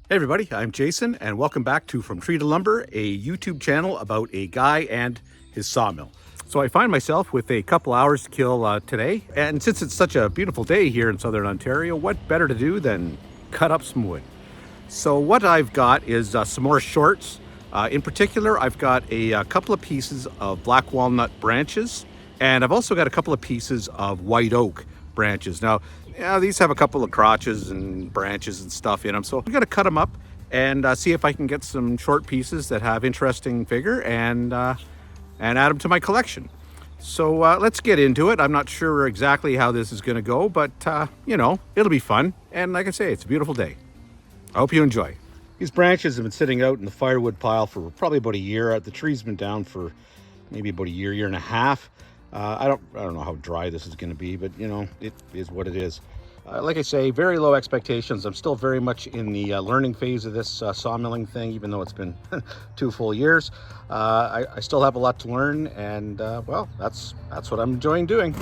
Hey everybody, I'm Jason and welcome back to From Tree to Lumber, a YouTube channel about a guy and his sawmill. So I find myself with a couple hours to kill today, and since it's such a beautiful day here in Southern Ontario, what better to do than cut up some wood? So what I've got is some more shorts. In particular, I've got a couple of pieces of black walnut branches, and I've also got a couple of pieces of white oak branches. Now, yeah, these have a couple of crotches and branches and stuff in them, so I'm gonna cut them up and see if I can get some short pieces that have interesting figure and add them to my collection. So let's get into it. I'm not sure exactly how this is gonna go, but you know, it'll be fun. And like I say, it's a beautiful day. I hope you enjoy. These branches have been sitting out in the firewood pile for probably about a year. The tree's been down for maybe about a year and a half. I don't know how dry this is going to be, but you know, it is what it is. Like I say, very low expectations. I'm still very much in the learning phase of this sawmilling thing, even though it's been 2 full years. I still have a lot to learn, and well, that's what I'm enjoying doing.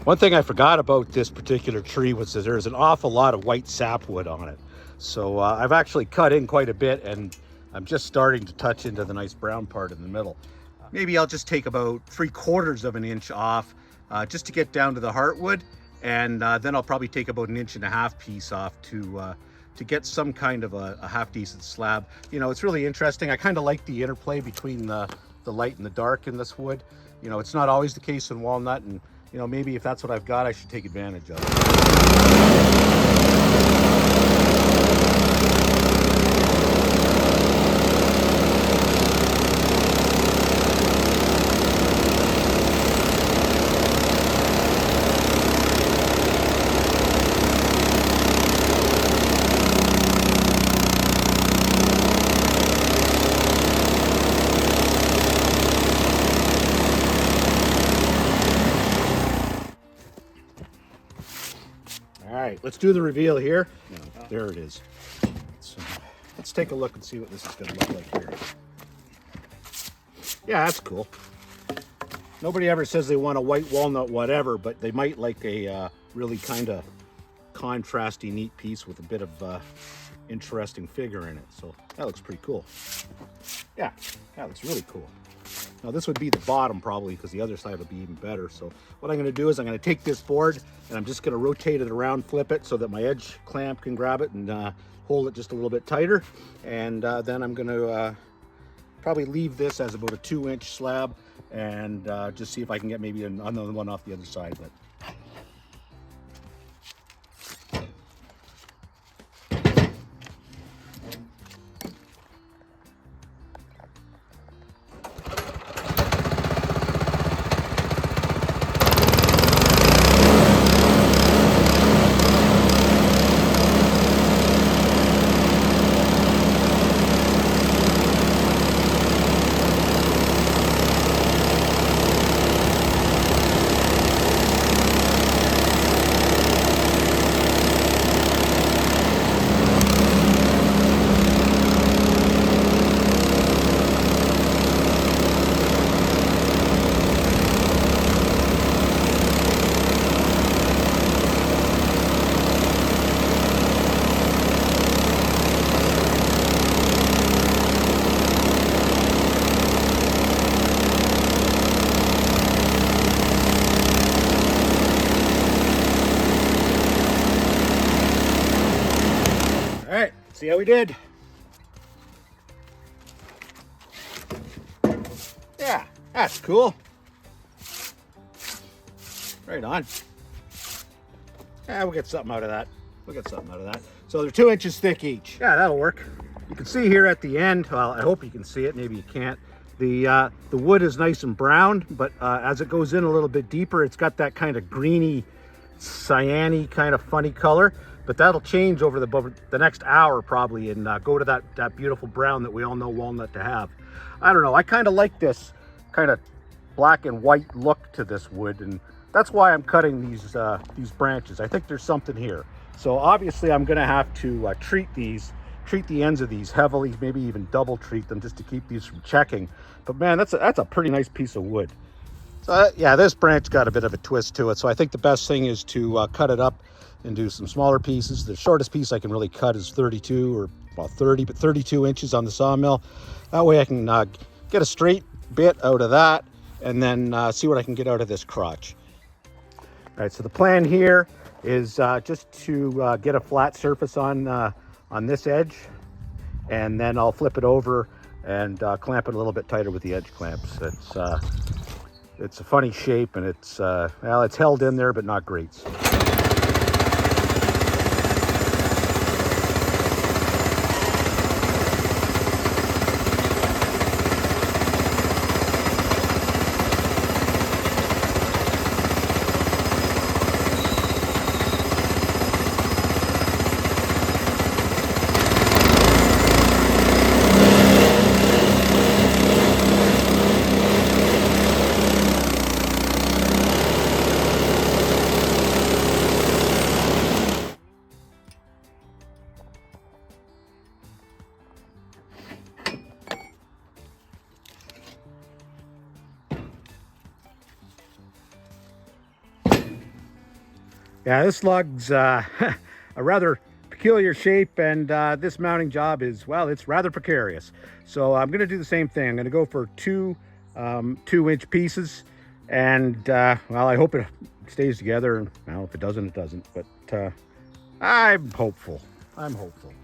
One thing I forgot about this particular tree was that there's an awful lot of white sapwood on it. So I've actually cut in quite a bit, and I'm just starting to touch into the nice brown part in the middle. Maybe I'll just take about 3/4 of an inch off just to get down to the heartwood, and then I'll probably take about 1.5 inch piece off to get some kind of a half-decent slab. You know, it's really interesting. I kind of like the interplay between the light and the dark in this wood. You know, it's not always the case in walnut, and you know, maybe if that's what I've got, I should take advantage of it. All right, let's do the reveal here. No, there it is. So let's take a look and see what this is going to look like here. Yeah, that's cool. Nobody ever says they want a white walnut whatever, but they might like a really kind of contrasty, neat piece with a bit of interesting figure in it. So that looks pretty cool. Yeah, that looks really cool. Now this would be the bottom probably, because the other side would be even better. So what I'm going to do is I'm going to take this board and I'm just going to rotate it around, flip it so that my edge clamp can grab it and hold it just a little bit tighter. And then I'm going to probably leave this as about a 2-inch slab and just see if I can get maybe another one off the other side. But all right, see how we did. Yeah, that's cool. Right on. Yeah, we'll get something out of that. So they're 2 inches thick each. Yeah, that'll work. You can see here at the end, well, I hope you can see it, maybe you can't. The wood is nice and brown, but as it goes in a little bit deeper, it's got that kind of greeny, cyany kind of funny color. But that'll change over the next hour probably, and go to that beautiful brown that we all know walnut to have. I don't know, I kind of like this kind of black and white look to this wood, and that's why I'm cutting these branches. I think there's something here. So obviously I'm gonna have to treat the ends of these heavily, maybe even double treat them just to keep these from checking. But man, that's a pretty nice piece of wood. So yeah, this branch got a bit of a twist to it. So I think the best thing is to cut it up into some smaller pieces. The shortest piece I can really cut is 32 or well 30, but 32 inches on the sawmill. That way I can get a straight bit out of that, and then see what I can get out of this crotch. All right, so the plan here is just to get a flat surface on this edge, and then I'll flip it over and clamp it a little bit tighter with the edge clamps. It's a funny shape, and it's well, it's held in there, but not great. Yeah, this lug's a rather peculiar shape, and this mounting job is, well, it's rather precarious. So I'm going to do the same thing. I'm going to go for two 2-inch pieces, and well, I hope it stays together. And well, if it doesn't, it doesn't. But I'm hopeful. I'm hopeful.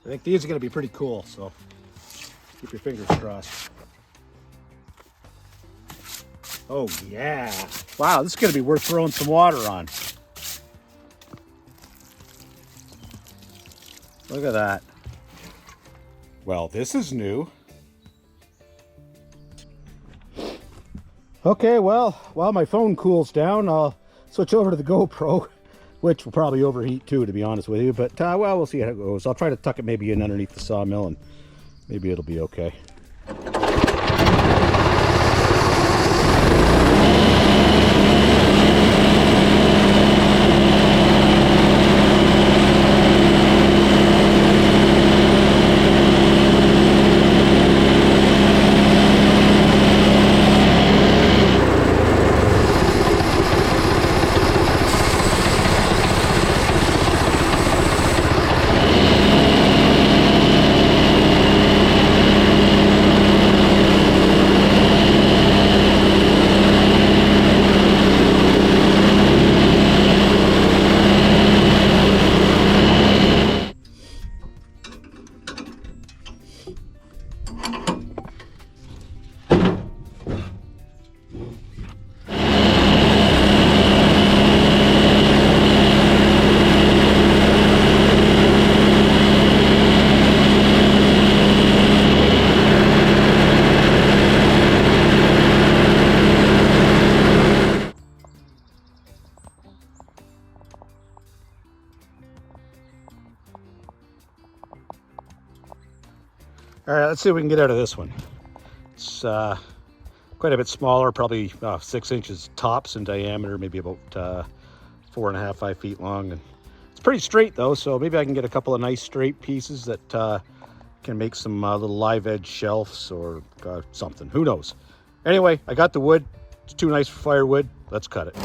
I think these are going to be pretty cool, so keep your fingers crossed. Oh yeah. Wow, this is going to be worth throwing some water on. Look at that. Well, this is new. Okay, well, while my phone cools down, I'll switch over to the GoPro, which will probably overheat too, to be honest with you. But, well, we'll see how it goes. I'll try to tuck it maybe in underneath the sawmill, and maybe it'll be okay. All right, let's see what we can get out of this one. It's quite a bit smaller, probably 6 inches tops in diameter, maybe about 4.5, 5 feet long. And it's pretty straight though, so maybe I can get a couple of nice straight pieces that can make some little live edge shelves or something. Who knows? Anyway, I got the wood. It's too nice for firewood. Let's cut it.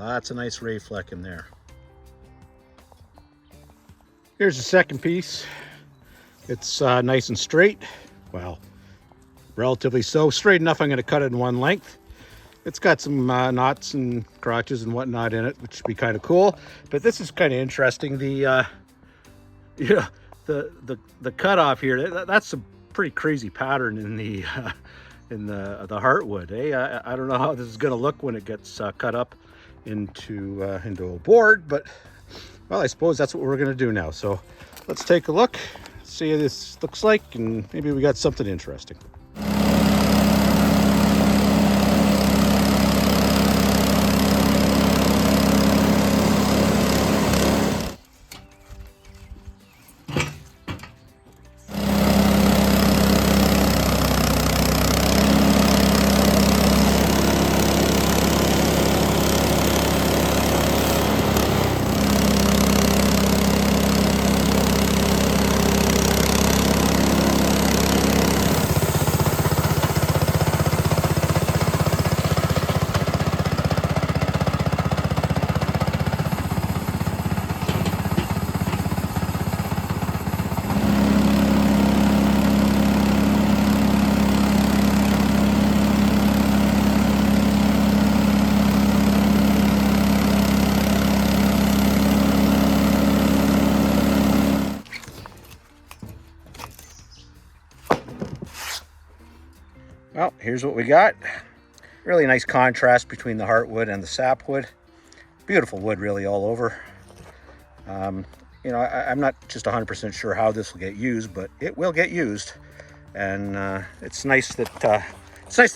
That's a nice ray fleck in there. Here's the second piece. It's nice and straight. Well, relatively so. Straight enough I'm going to cut it in one length. It's got some knots and crotches and whatnot in it, which would be kind of cool. But this is kind of interesting. The the cutoff here, that's a pretty crazy pattern in the heartwood. I don't know how this is going to look when it gets cut up into a board, but well, I suppose that's what we're going to do now. So let's take a look, see how this looks like, and maybe we got something interesting. Well, here's what we got. Really nice contrast between the heartwood and the sapwood. Beautiful wood really all over. You know, I'm not just 100% sure how this will get used, but it will get used. And it's nice that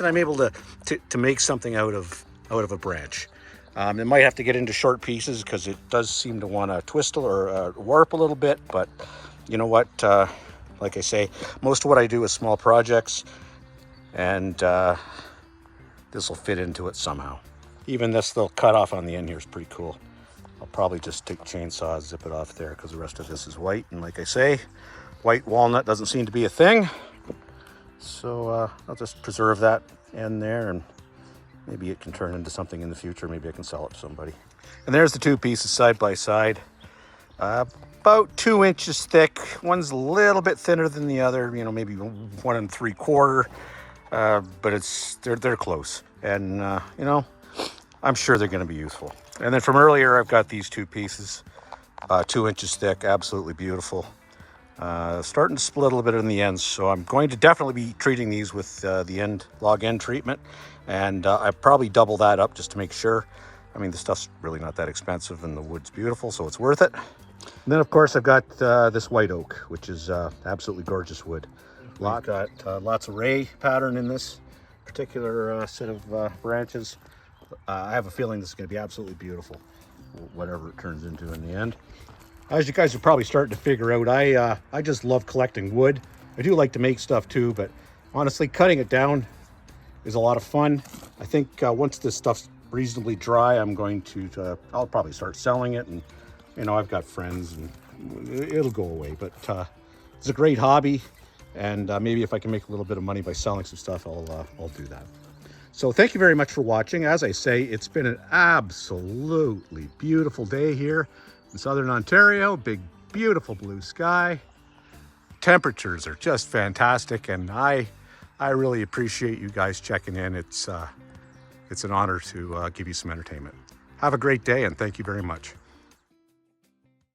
I'm able to make something out of a branch. It might have to get into short pieces because it does seem to want to twist or warp a little bit, but you know what, like I say, most of what I do is small projects, and this will fit into it somehow. Even this little cut off on the end here is pretty cool. I'll probably just take chainsaw, zip it off there, because the rest of this is white, and like I say, white walnut doesn't seem to be a thing, so I'll just preserve that end there, and maybe it can turn into something in the future. Maybe I can sell it to somebody. And there's the two pieces side by side, about 2 inches thick. One's a little bit thinner than the other, you know, maybe 1 3/4. But they're close, and you know, I'm sure they're going to be useful. And then from earlier, I've got these two pieces, 2 inches thick, absolutely beautiful. Starting to split a little bit in the ends, so I'm going to definitely be treating these with the log end treatment, and I probably double that up just to make sure. I mean, the stuff's really not that expensive, and the wood's beautiful, so it's worth it. And then, of course, I've got this white oak, which is absolutely gorgeous wood. We've got lots of ray pattern in this particular set of branches. I have a feeling this is going to be absolutely beautiful, whatever it turns into in the end. As you guys are probably starting to figure out, I just love collecting wood. I do like to make stuff too, but honestly, cutting it down is a lot of fun. I think once this stuff's reasonably dry, I'm going to, I'll probably start selling it, and you know, I've got friends, and it'll go away. But it's a great hobby. And maybe if I can make a little bit of money by selling some stuff, I'll do that. So thank you very much for watching. As I say, it's been an absolutely beautiful day here. in Southern Ontario. Big, beautiful blue sky. Temperatures are just fantastic, and I really appreciate you guys checking in. It's an honor to give you some entertainment. Have a great day, and thank you very much.